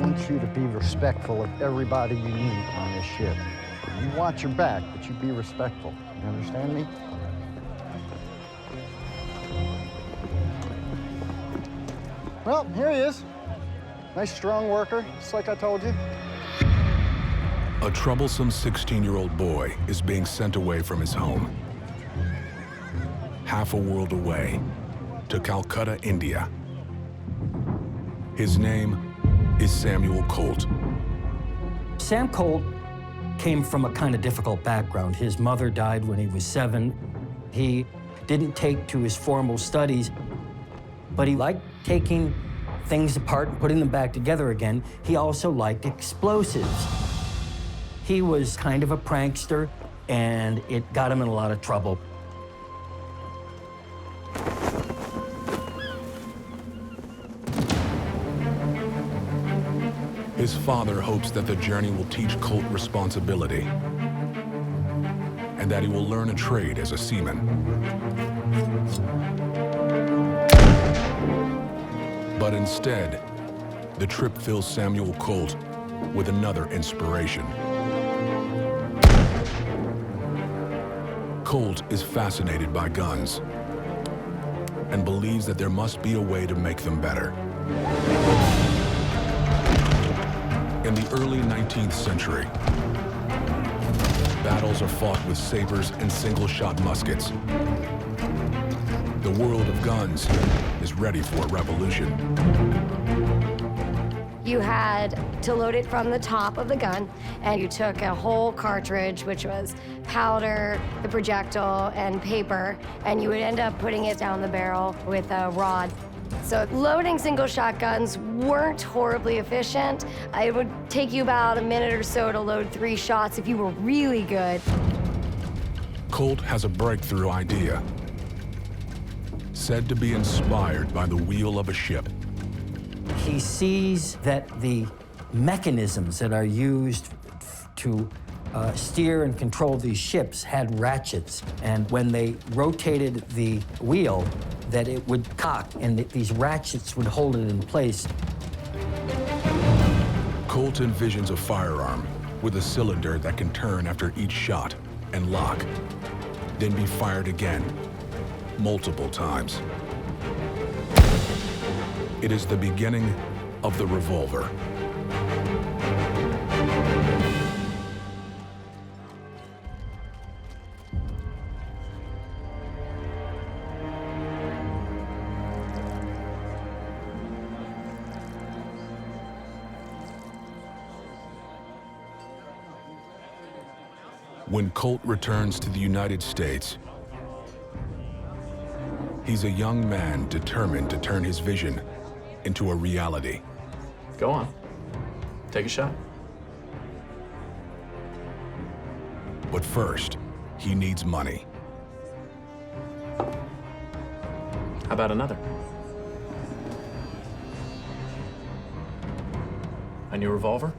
want you to be respectful of everybody you meet on this ship. You watch your back, but you be respectful. You understand me? Well, here he is. Nice, strong worker, just like I told you. A troublesome 16-year-old boy is being sent away from his home. Half a world away, to Calcutta, India. His name is Samuel Colt. Sam Colt came from a kind of difficult background. His mother died when he was 7. He didn't take to his formal studies, but he liked taking things apart and putting them back together again. He also liked explosives. He was kind of a prankster, and it got him in a lot of trouble. His father hopes that the journey will teach Colt responsibility and that he will learn a trade as a seaman. But instead, the trip fills Samuel Colt with another inspiration. Colt is fascinated by guns and believes that there must be a way to make them better. In the early 19th century, battles are fought with sabers and single-shot muskets. The world of guns is ready for a revolution. You had to load it from the top of the gun, and you took a whole cartridge, which was powder, the projectile, and paper, and you would end up putting it down the barrel with a rod. So loading single-shot guns weren't horribly efficient. It would take you about a minute or so to load 3 shots if you were really good. Colt has a breakthrough idea, said to be inspired by the wheel of a ship. He sees that the mechanisms that are used to steer and control these ships had ratchets, and when they rotated the wheel, that it would cock, and that these ratchets would hold it in place. Colt envisions a firearm with a cylinder that can turn after each shot and lock, then be fired again, multiple times. It is the beginning of the revolver. When Colt returns to the United States, he's a young man determined to turn his vision into a reality. Go on. Take a shot. But first, he needs money. How about another? A new revolver?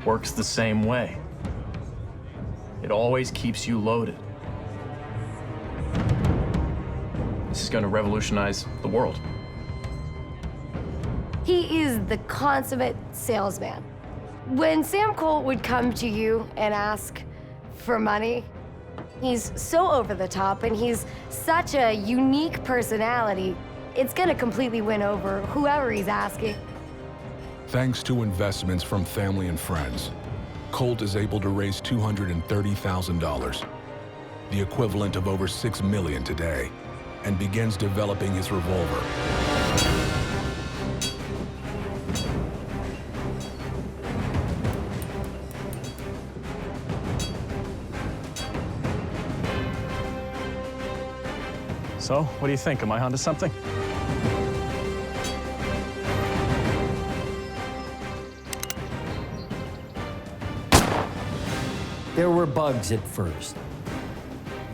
Works the same way. It always keeps you loaded. This is going to revolutionize the world. He is the consummate salesman. When Sam Colt would come to you and ask for money, he's so over the top and he's such a unique personality, it's gonna completely win over whoever he's asking. Thanks to investments from family and friends, Colt is able to raise $230,000, the equivalent of over $6 million today, and begins developing his revolver. So, what do you think? Am I onto something? There were bugs at first.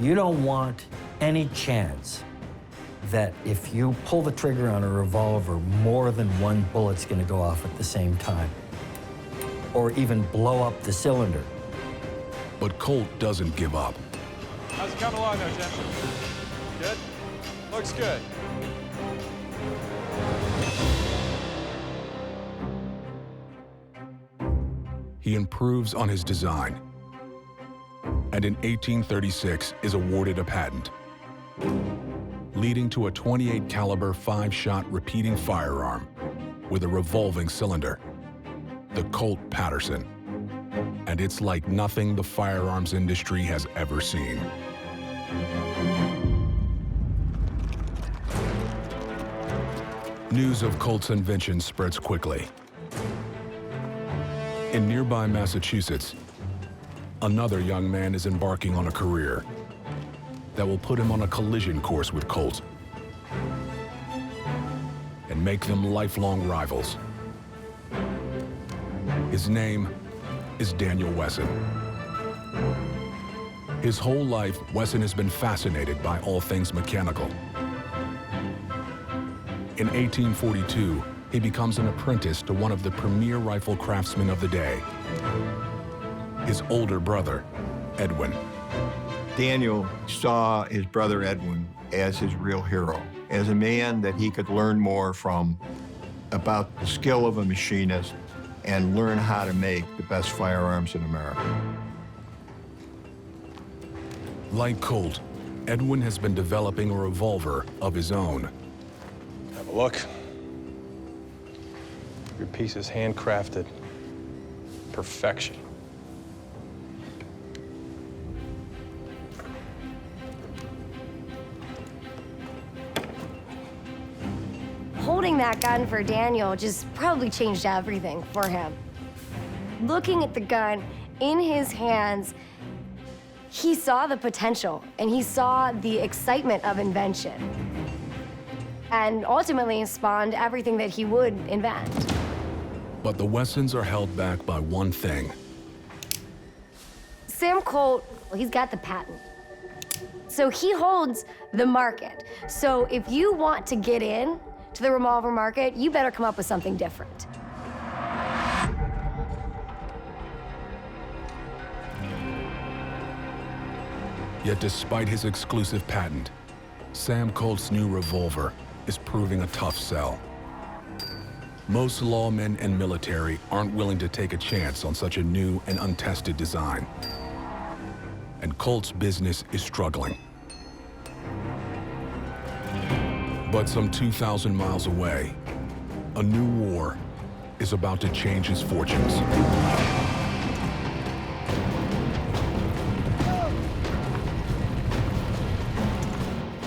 You don't want any chance that if you pull the trigger on a revolver, more than one bullet's gonna go off at the same time, or even blow up the cylinder. But Colt doesn't give up. How's it coming along there, Jim? Good? Looks good. he improves on his design, and in 1836 is awarded a patent, leading to a 28 caliber 5-shot repeating firearm with a revolving cylinder, the Colt Patterson. And it's like nothing the firearms industry has ever seen. News of Colt's invention spreads quickly. In nearby Massachusetts, another young man is embarking on a career that will put him on a collision course with Colt and make them lifelong rivals. His name is Daniel Wesson. His whole life, Wesson has been fascinated by all things mechanical. In 1842, he becomes an apprentice to one of the premier rifle craftsmen of the day, his older brother, Edwin. Daniel saw his brother Edwin as his real hero, as a man that he could learn more from about the skill of a machinist and learn how to make the best firearms in America. Like Colt, Edwin has been developing a revolver of his own. Have a look. Your piece is handcrafted. Perfection. Holding that gun for Daniel just probably changed everything for him. Looking at the gun in his hands, he saw the potential and he saw the excitement of invention, and ultimately spawned everything that he would invent. But the Wessons are held back by one thing. Sam Colt, he's got the patent. So he holds the market. So if you want to get in to the revolver market, you better come up with something different. Yet despite his exclusive patent, Sam Colt's new revolver is proving a tough sell. Most lawmen and military aren't willing to take a chance on such a new and untested design. And Colt's business is struggling. But some 2,000 miles away, a new war is about to change his fortunes.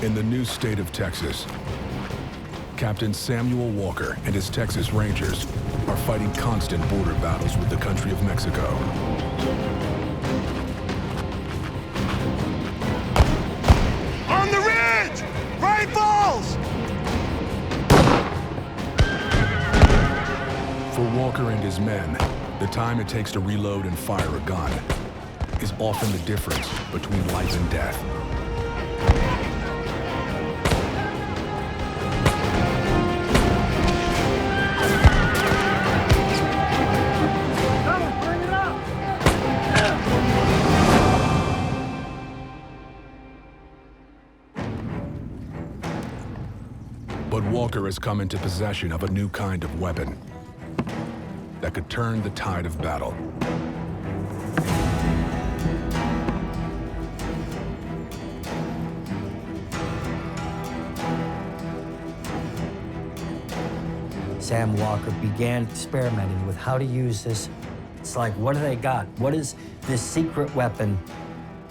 In the new state of Texas, Captain Samuel Walker and his Texas Rangers are fighting constant border battles with the country of Mexico. On the ridge! Rifles! For Walker and his men, the time it takes to reload and fire a gun is often the difference between life and death. But Walker has come into possession of a new kind of weapon that could turn the tide of battle. Sam Walker began experimenting with how to use this. It's like, what do they got? What is this secret weapon?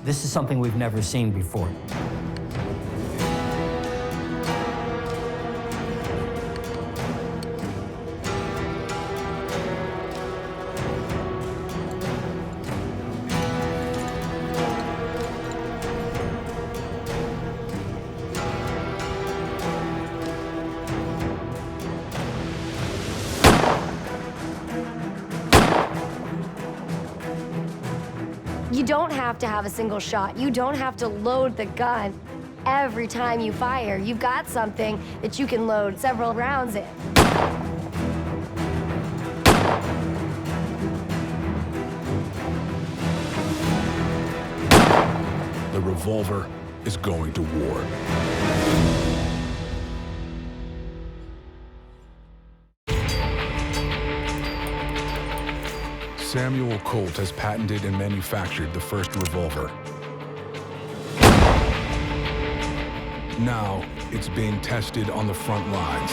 This is something we've never seen before. You don't have to have a single shot. You don't have to load the gun every time you fire. You've got something that you can load several rounds in. The revolver is going to war. Samuel Colt has patented and manufactured the first revolver. Now, it's being tested on the front lines.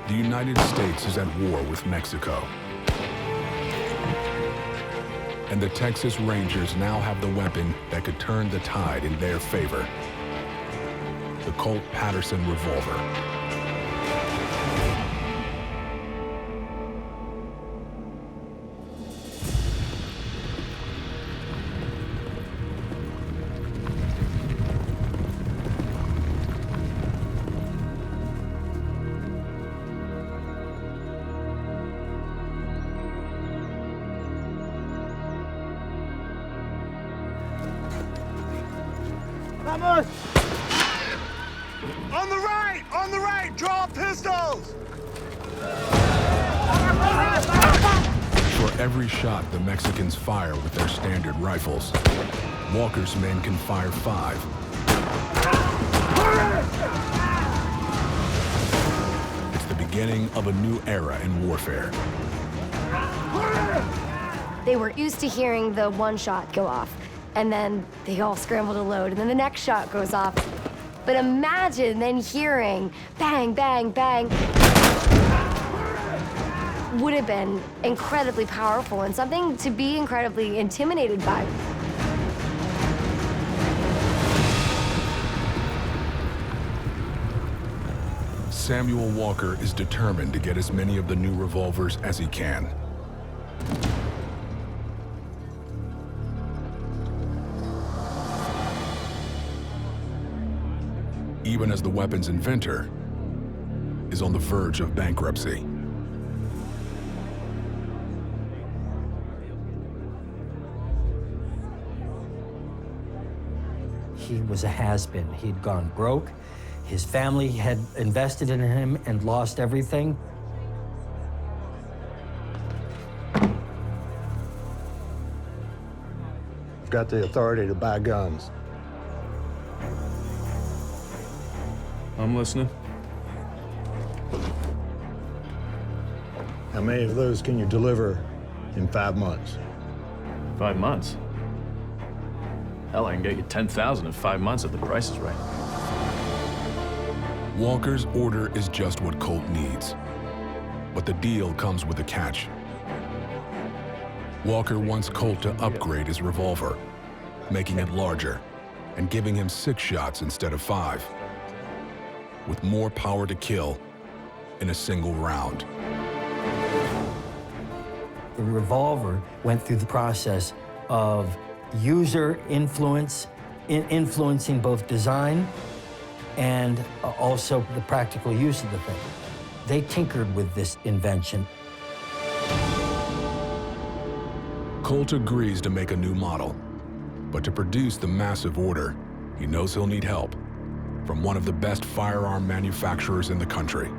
The United States is at war with Mexico. And the Texas Rangers now have the weapon that could turn the tide in their favor. The Colt Patterson revolver. Vamos! On the right! On the right! Draw pistols! For every shot the Mexicans fire with their standard rifles, Walker's men can fire 5. It's the beginning of a new era in warfare. They were used to hearing the one shot go off, and then they all scramble to load, and then the next shot goes off. But imagine then hearing bang, bang, bang. Would have been incredibly powerful and something to be incredibly intimidated by. Samuel Walker is determined to get as many of the new revolvers as he can. Even as the weapon's inventor is on the verge of bankruptcy. He was a has-been. He'd gone broke. His family had invested in him and lost everything. Got the authority to buy guns. I'm listening. How many of those can you deliver in 5 months? 5 months? Hell, I can get you 10,000 in 5 months if the price is right. Walker's order is just what Colt needs. But the deal comes with a catch. Walker wants Colt to upgrade his revolver, making it larger and giving him 6 shots instead of 5, with more power to kill in a single round. The revolver went through the process of user influence, influencing both design and also the practical use of the thing. They tinkered with this invention. Colt agrees to make a new model, but to produce the massive order, he knows he'll need help from one of the best firearm manufacturers in the country.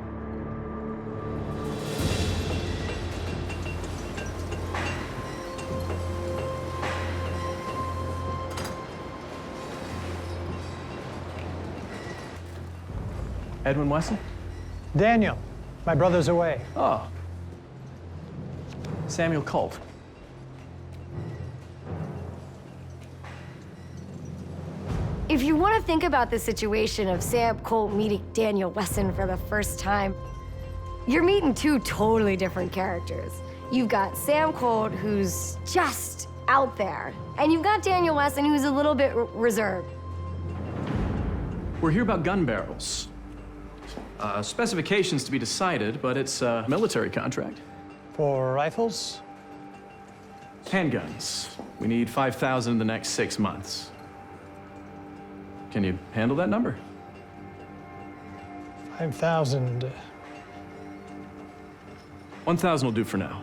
Edwin Wesson? Daniel, my brother's away. Oh. Samuel Colt. If you want to think about the situation of Sam Colt meeting Daniel Wesson for the first time, you're meeting 2 totally different characters. You've got Sam Colt, who's just out there, and you've got Daniel Wesson, who's a little bit reserved. We're here about gun barrels. Specifications to be decided, but it's a military contract. For rifles? Handguns. We need 5,000 in the next 6 months. Can you handle that number? 5,000. 1,000 will do for now.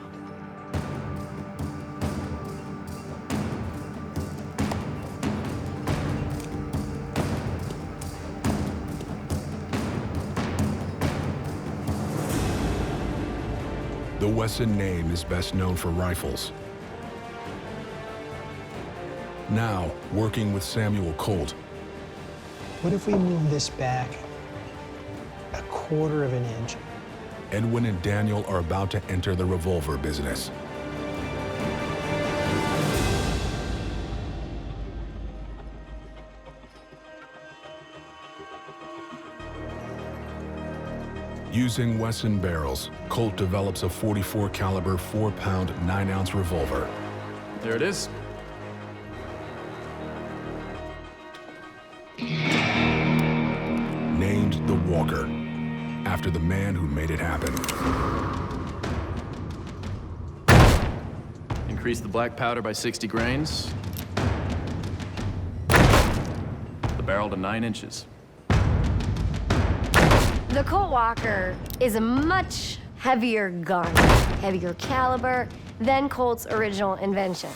The Wesson name is best known for rifles. Now, working with Samuel Colt, What if we move this back 1/4 of an inch Edwin and Daniel are about to enter the revolver business. Using Wesson barrels, Colt develops a 44 caliber 4-pound, 9-ounce revolver. There it is. Named the Walker, after the man who made it happen. Increase the black powder by 60 grains. The barrel to 9 inches. The Colt Walker is a much heavier gun, heavier caliber than Colt's original invention.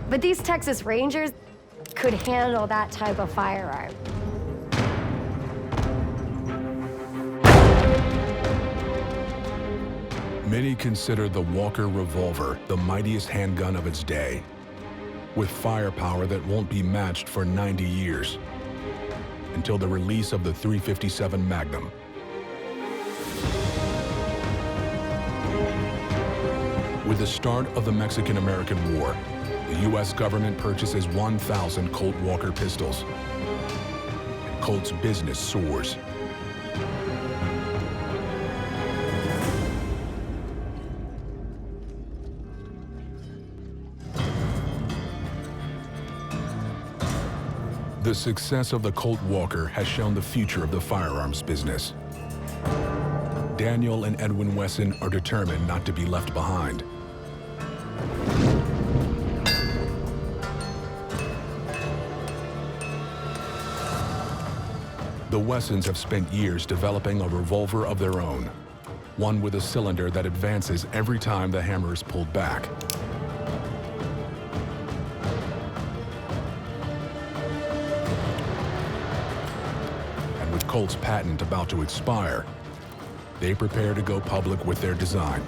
But these Texas Rangers could handle that type of firearm. Many consider the Walker Revolver the mightiest handgun of its day, with firepower that won't be matched for 90 years, until the release of the .357 Magnum. With the start of the Mexican-American War, the U.S. government purchases 1,000 Colt Walker pistols, and Colt's business soars. The success of the Colt Walker has shown the future of the firearms business. Daniel and Edwin Wesson are determined not to be left behind. The Wessons have spent years developing a revolver of their own, one with a cylinder that advances every time the hammer is pulled back. With Colt's patent about to expire, they prepare to go public with their design.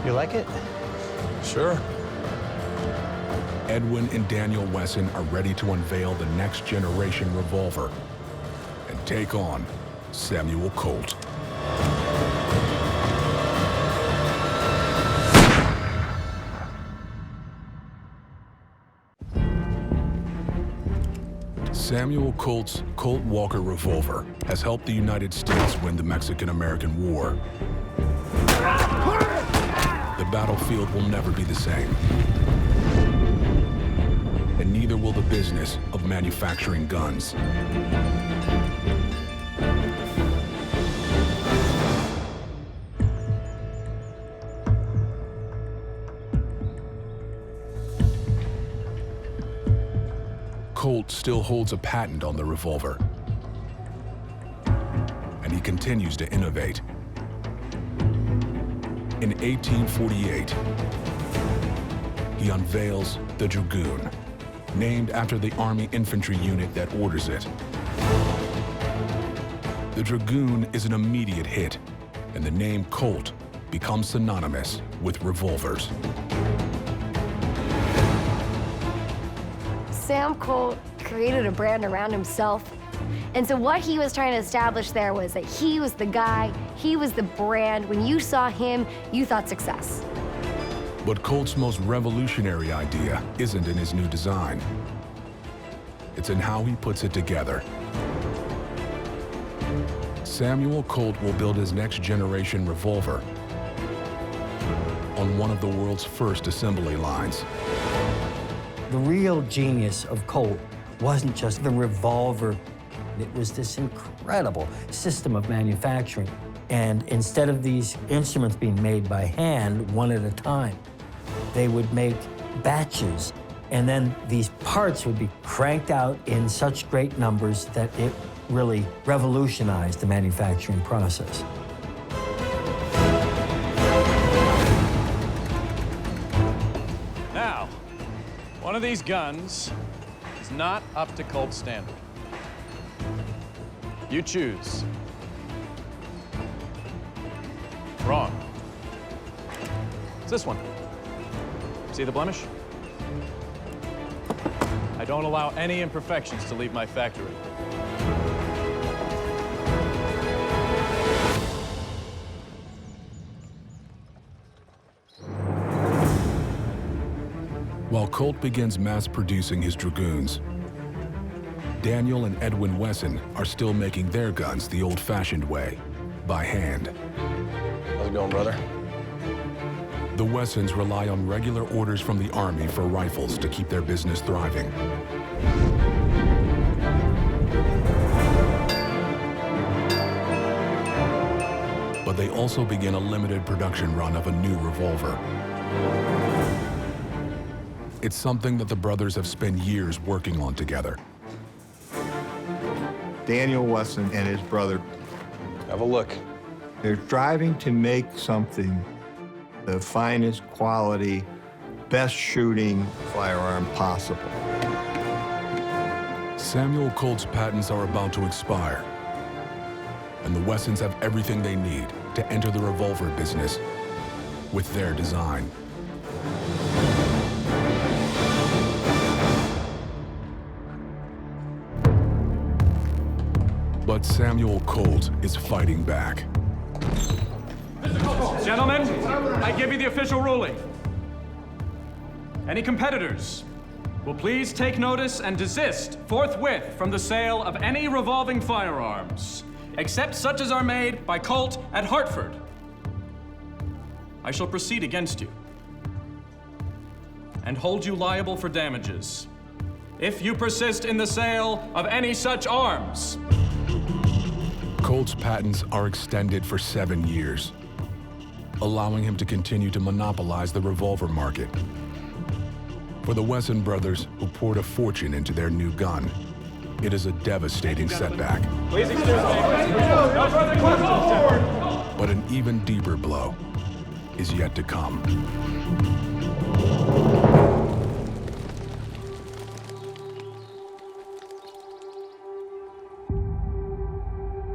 You like it? Sure. Edwin and Daniel Wesson are ready to unveil the next generation revolver and take on Samuel Colt. Samuel Colt's Colt Walker revolver has helped the United States win the Mexican-American War. The battlefield will never be the same. And neither will the business of manufacturing guns. Colt still holds a patent on the revolver, and he continues to innovate. In 1848, he unveils the Dragoon, named after the Army infantry unit that orders it. The Dragoon is an immediate hit, and the name Colt becomes synonymous with revolvers. Sam Colt created a brand around himself. And so what he was trying to establish there was that he was the guy, he was the brand. When you saw him, you thought success. But Colt's most revolutionary idea isn't in his new design. It's in how he puts it together. Samuel Colt will build his next generation revolver on one of the world's first assembly lines. The real genius of Colt wasn't just the revolver. It was this incredible system of manufacturing. And instead of these instruments being made by hand, one at a time, they would make batches. And then these parts would be cranked out in such great numbers that it really revolutionized the manufacturing process. Now, one of these guns is not up to Colt standard. You choose. Wrong. It's this one. See the blemish? I don't allow any imperfections to leave my factory. While Colt begins mass producing his dragoons, Daniel and Edwin Wesson are still making their guns the old-fashioned way, by hand. How's it going, brother? The Wessons rely on regular orders from the Army for rifles to keep their business thriving. But they also begin a limited production run of a new revolver. It's something that the brothers have spent years working on together. Daniel Wesson and his brother, Have a look. they're striving to make something the finest quality, best shooting firearm possible. Samuel Colt's patents are about to expire, and the Wessons have everything they need to enter the revolver business with their design. But Samuel Colt is fighting back. Gentlemen, I give you the official ruling. Any competitors will please take notice and desist forthwith from the sale of any revolving firearms, except such as are made by Colt at Hartford. I shall proceed against you and hold you liable for damages if you persist in the sale of any such arms. Colt's patents are extended for 7 years, allowing him to continue to monopolize the revolver market. For the Wesson brothers, who poured a fortune into their new gun, it is a devastating setback. Please excuse me. No further questions. But an even deeper blow is yet to come.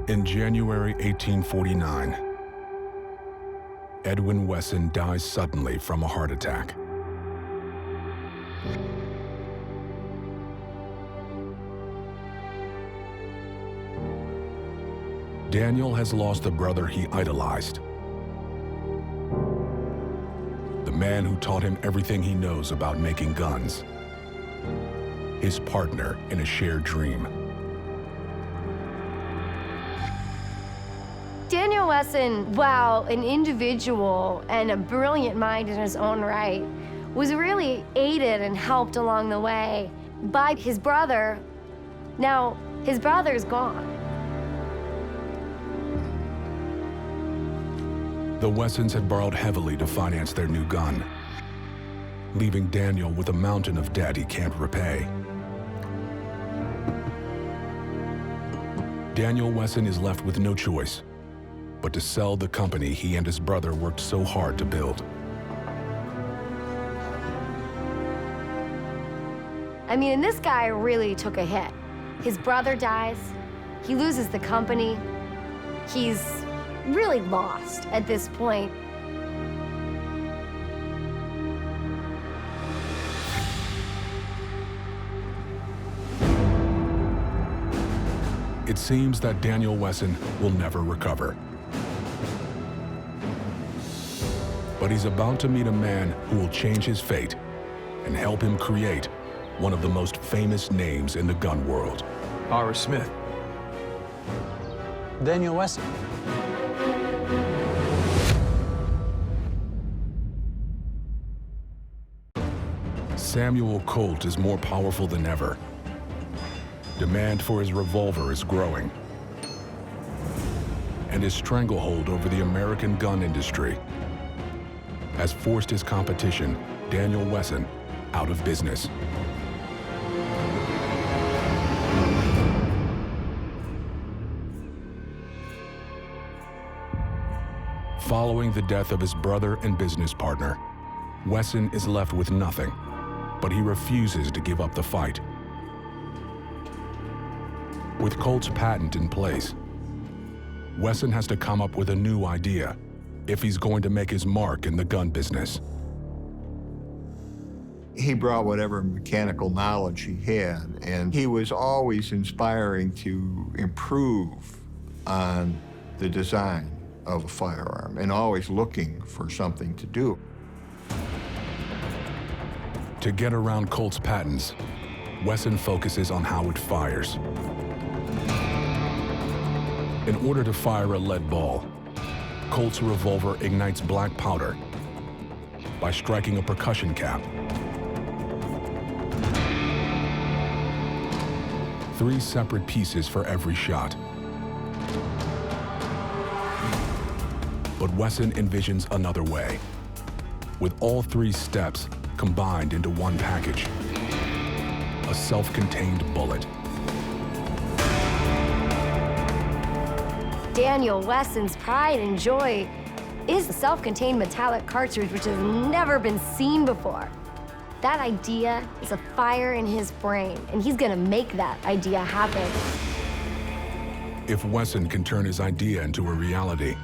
In January 1849, Edwin Wesson dies suddenly from a heart attack. Daniel has lost a brother he idolized. The man who taught him everything he knows about making guns. His partner in a shared dream. Daniel Wesson, while an individual and a brilliant mind in his own right, was really aided and helped along the way by his brother. Now, his brother's gone. The Wessons had borrowed heavily to finance their new gun, leaving Daniel with a mountain of debt he can't repay. Daniel Wesson is left with no choice but to sell the company he and his brother worked so hard to build. I mean, and this guy really took a hit. His brother dies, he loses the company, he's really lost at this point. It seems that Daniel Wesson will never recover. But he's about to meet a man who will change his fate and help him create one of the most famous names in the gun world. R. Smith. Daniel Wesson. Samuel Colt is more powerful than ever. Demand for his revolver is growing. And his stranglehold over the American gun industry has forced his competition, Daniel Wesson, out of business. Following the death of his brother and business partner, Wesson is left with nothing, but he refuses to give up the fight. With Colt's patent in place, Wesson has to come up with a new idea if he's going to make his mark in the gun business. He brought whatever mechanical knowledge he had, and he was always inspiring to improve on the design of a firearm and always looking for something to do. To get around Colt's patents, Wesson focuses on how it fires. In order to fire a lead ball, Colt's revolver ignites black powder by striking a percussion cap. 3 separate pieces for every shot. But Wesson envisions another way, with all 3 steps combined into one package, a self-contained bullet. Daniel Wesson's pride and joy is a self-contained metallic cartridge which has never been seen before. That idea is a fire in his brain, and he's gonna make that idea happen. If Wesson can turn his idea into a reality,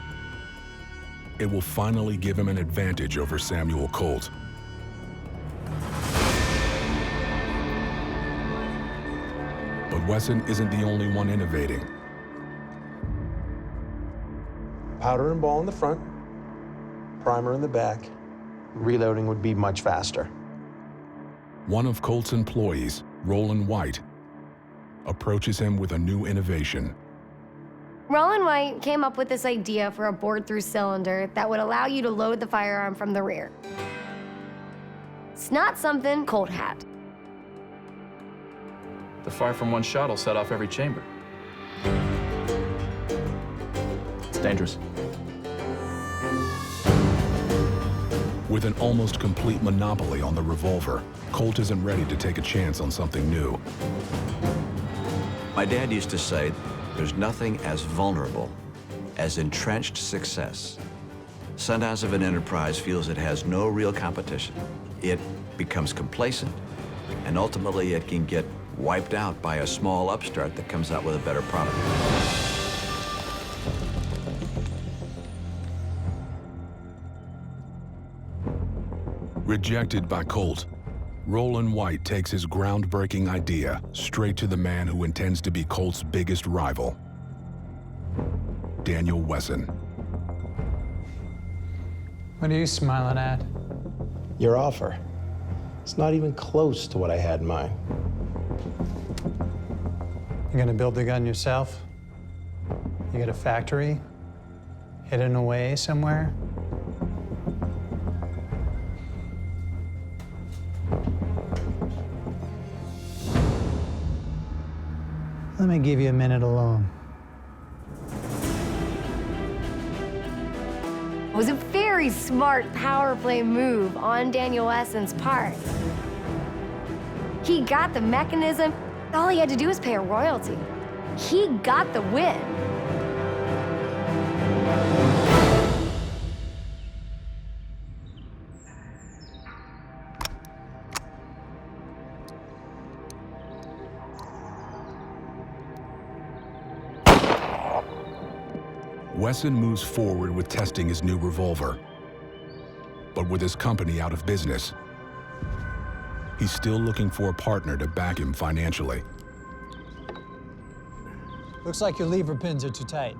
it will finally give him an advantage over Samuel Colt. But Wesson isn't the only one innovating. Powder and ball in the front, primer in the back. Reloading would be much faster. One of Colt's employees, Rollin White, approaches him with a new innovation. Rollin White came up with this idea for a bored-through cylinder that would allow you to load the firearm from the rear. It's not something Colt had. The fire from one shot will set off every chamber. It's dangerous. With an almost complete monopoly on the revolver, Colt isn't ready to take a chance on something new. My dad used to say, there's nothing as vulnerable as entrenched success. Sometimes if an enterprise feels it has no real competition, it becomes complacent, and ultimately it can get wiped out by a small upstart that comes out with a better product. Rejected by Colt, Rollin White takes his groundbreaking idea straight to the man who intends to be Colt's biggest rival, Daniel Wesson. What are you smiling at? Your offer. It's not even close to what I had in mind. You gonna build the gun yourself? You got a factory? Hidden away somewhere? Let me give you a minute alone. It was a very smart power play move on Daniel Wesson's part. He got the mechanism. All he had to do was pay a royalty. He got the win. Wesson moves forward with testing his new revolver. But with his company out of business, he's still looking for a partner to back him financially. Looks like your lever pins are too tight.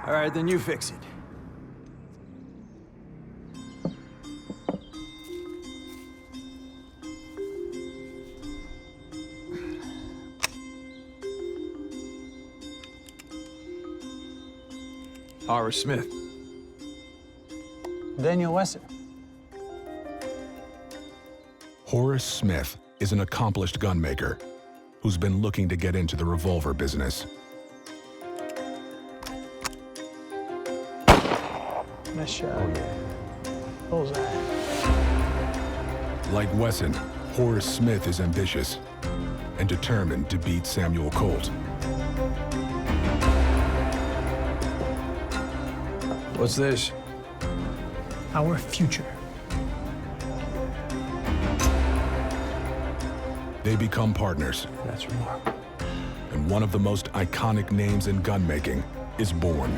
All right, then you fix it. Smith. Daniel Wesson. Horace Smith is an accomplished gunmaker who's been looking to get into the revolver business. Nice shot. Bullseye. Like Wesson, Horace Smith is ambitious and determined to beat Samuel Colt. What's this? Our future. They become partners, That's remarkable. and one of the most iconic names in gun making is born.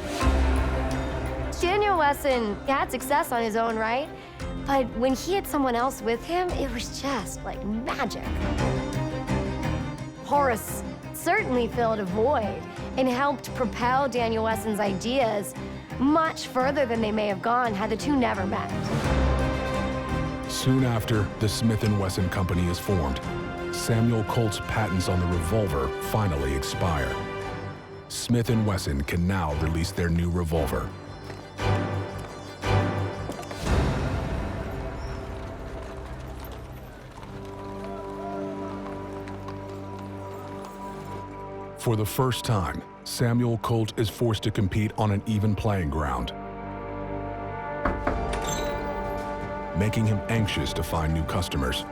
Daniel Wesson had success on his own right, but when he had someone else with him, it was just like magic. Horace certainly filled a void and helped propel Daniel Wesson's ideas much further than they may have gone had the two never met. Soon after the Smith & Wesson Company is formed, Samuel Colt's patents on the revolver finally expire. Smith & Wesson can now release their new revolver. For the first time, Samuel Colt is forced to compete on an even playing ground, making him anxious to find new customers.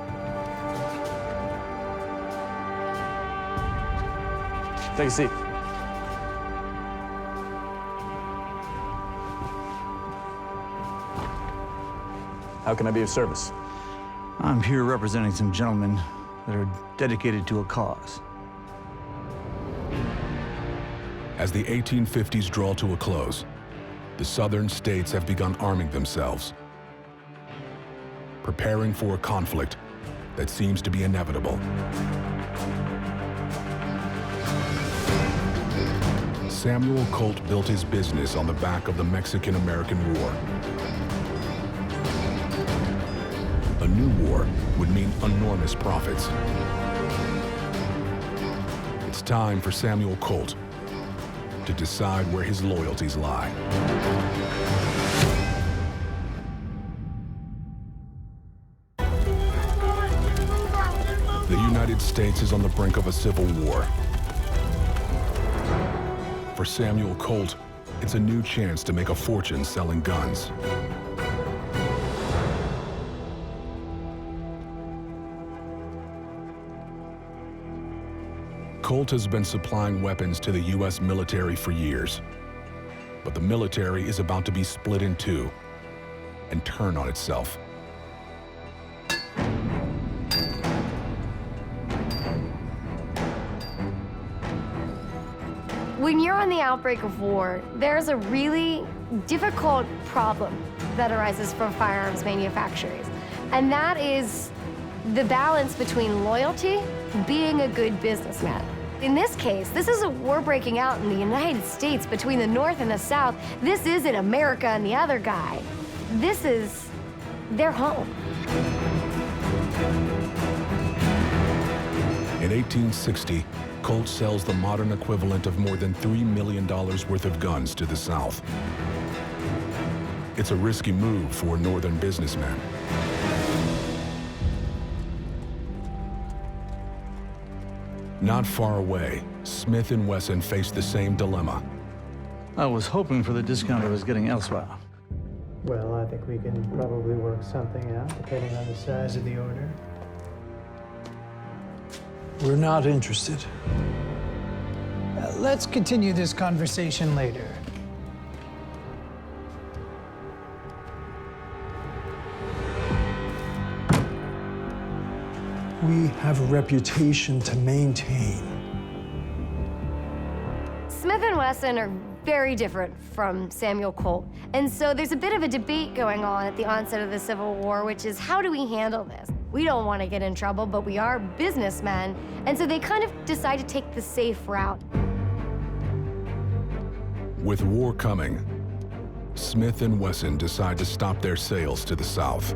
Take a seat. How can I be of service? I'm here representing some gentlemen that are dedicated to a cause. As the 1850s draw to a close, the southern states have begun arming themselves, preparing for a conflict that seems to be inevitable. Samuel Colt built his business on the back of the Mexican-American War. A new war would mean enormous profits. It's time for Samuel Colt to decide where his loyalties lie. The United States is on the brink of a civil war. For Samuel Colt, it's a new chance to make a fortune selling guns. Colt has been supplying weapons to the U.S. military for years, but the military is about to be split in two and turn on itself. When you're on the outbreak of war, there's a really difficult problem that arises from firearms manufacturers, and that is the balance between loyalty and being a good businessman. In this case, this is a war breaking out in the United States between the North and the South. This isn't America and the other guy. This is their home. In 1860, Colt sells the modern equivalent of more than $3 million worth of guns to the South. It's a risky move for a northern businessman. Not far away, Smith & Wesson faced the same dilemma. I was hoping for the discount I was getting elsewhere. Well, I think we can probably work something out, depending on the size of the order. We're not interested. Let's continue this conversation later. We have a reputation to maintain. Smith & Wesson are very different from Samuel Colt. And so there's a bit of a debate going on at the onset of the Civil War, which is how do we handle this? We don't want to get in trouble, but we are businessmen. And so they kind of decide to take the safe route. With war coming, Smith & Wesson decide to stop their sales to the South.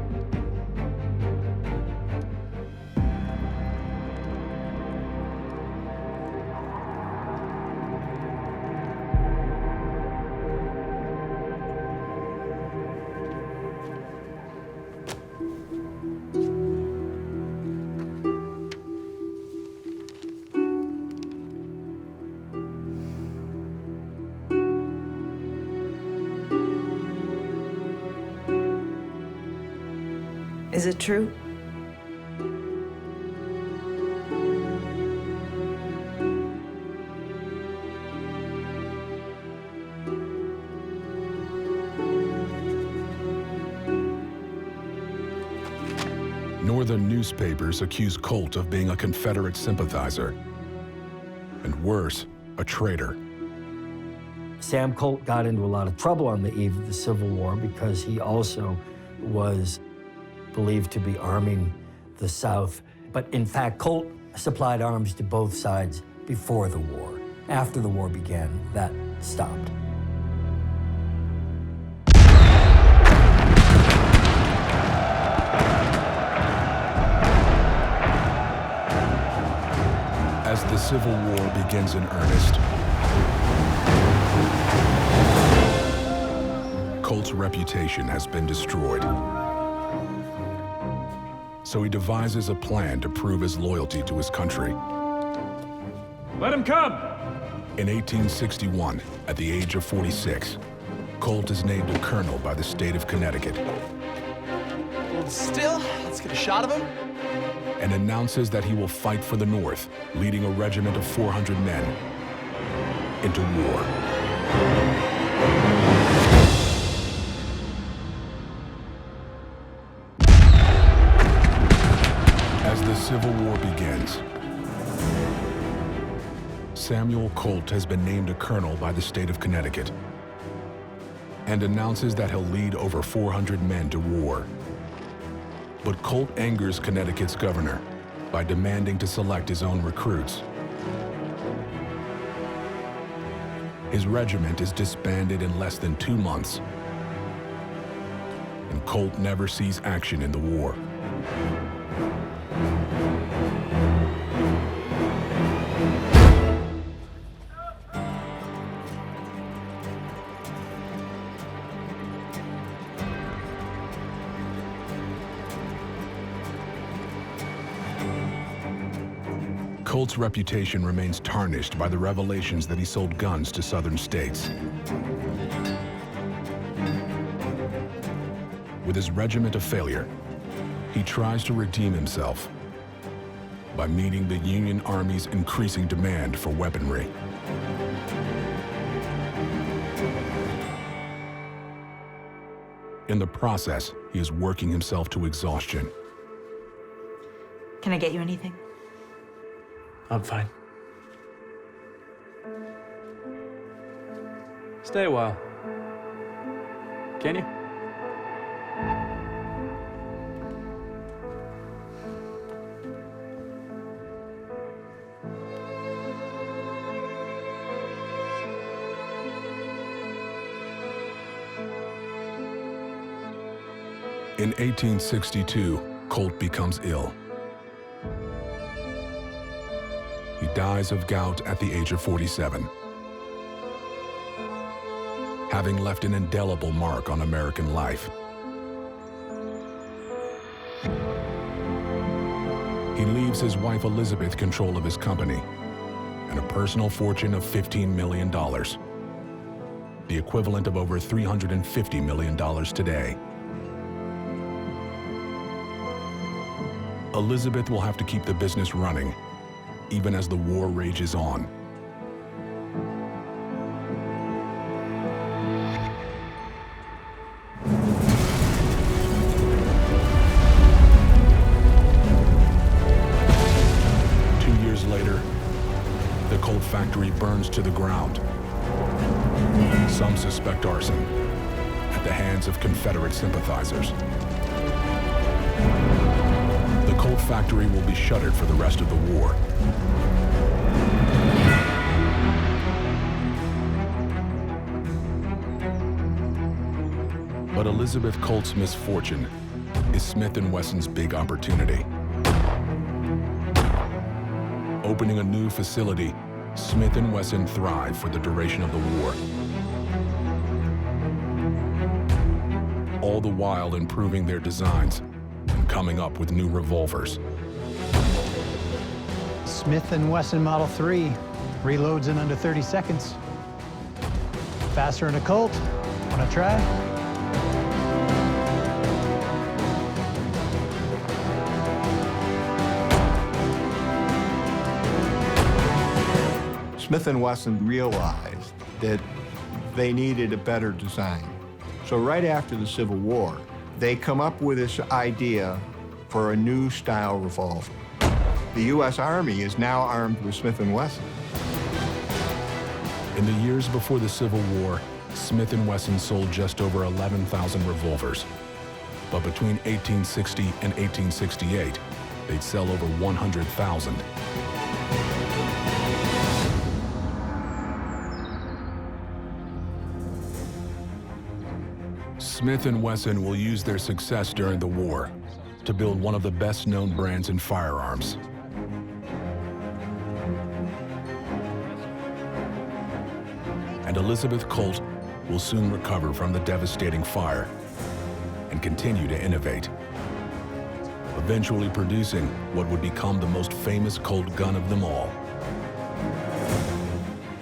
Is it true? Northern newspapers accuse Colt of being a Confederate sympathizer, and worse, a traitor. Sam Colt got into a lot of trouble on the eve of the Civil War because he also was believed to be arming the South. But in fact, Colt supplied arms to both sides before the war. After the war began, that stopped. As the Civil War begins in earnest, Colt's reputation has been destroyed. So he devises a plan to prove his loyalty to his country. Let him come! In 1861, at the age of 46, Colt is named a colonel by the state of Connecticut. Hold still, let's get a shot of him. And announces that he will fight for the North, leading a regiment of 400 men into war. As the Civil War begins, Samuel Colt has been named a colonel by the state of Connecticut and announces that he'll lead over 400 men to war. But Colt angers Connecticut's governor by demanding to select his own recruits. His regiment is disbanded in less than 2 months, and Colt never sees action in the war. Colt's reputation remains tarnished by the revelations that he sold guns to southern states. With his regiment a failure, he tries to redeem himself by meeting the Union Army's increasing demand for weaponry. In the process, he is working himself to exhaustion. Can I get you anything? I'm fine. Stay a while. Can you? In 1862, Colt becomes ill. He dies of gout at the age of 47, having left an indelible mark on American life. He leaves his wife Elizabeth control of his company and a personal fortune of $15 million, the equivalent of over $350 million today. Elizabeth will have to keep the business running, even as the war rages on. Later, the Colt factory burns to the ground. Some suspect arson at the hands of Confederate sympathizers. The Colt factory will be shuttered for the rest of the war. But Elizabeth Colt's misfortune is Smith & Wesson's big opportunity. Opening a new facility, Smith & Wesson thrive for the duration of the war. All the while improving their designs and coming up with new revolvers. Smith & Wesson Model 3 reloads in under 30 seconds. Faster than a Colt. Wanna try? Smith & Wesson realized that they needed a better design. So right after the Civil War, they come up with this idea for a new style revolver. The U.S. Army is now armed with Smith & Wesson. In the years before the Civil War, Smith & Wesson sold just over 11,000 revolvers. But between 1860 and 1868, they'd sell over 100,000. Smith & Wesson will use their success during the war to build one of the best-known brands in firearms. And Elizabeth Colt will soon recover from the devastating fire and continue to innovate, eventually producing what would become the most famous Colt gun of them all.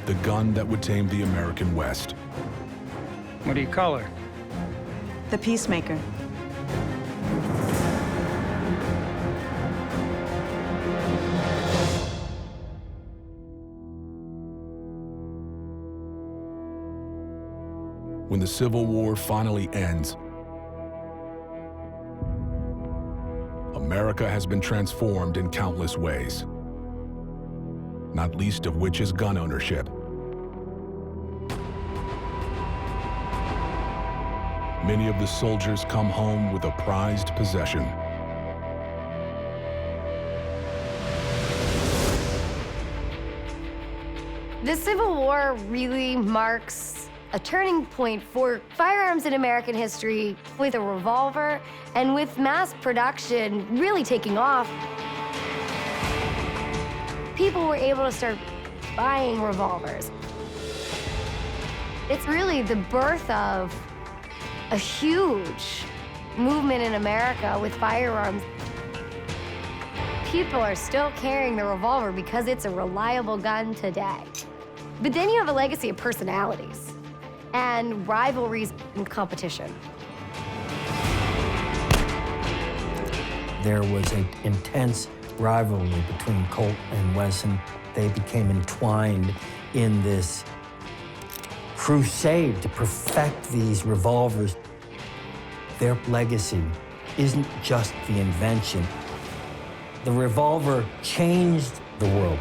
The gun that would tame the American West. What do you call her? The Peacemaker. When the Civil War finally ends, America has been transformed in countless ways, not least of which is gun ownership. Many of the soldiers come home with a prized possession. The Civil War really marks a turning point for firearms in American history, with a revolver and with mass production really taking off. People were able to start buying revolvers. It's really the birth of a huge movement in America with firearms. People are still carrying the revolver because it's a reliable gun today. But then you have a legacy of personalities and rivalries and competition. There was an intense rivalry between Colt and Wesson. They became entwined in this crusade to perfect these revolvers. Their legacy isn't just the invention. The revolver changed the world.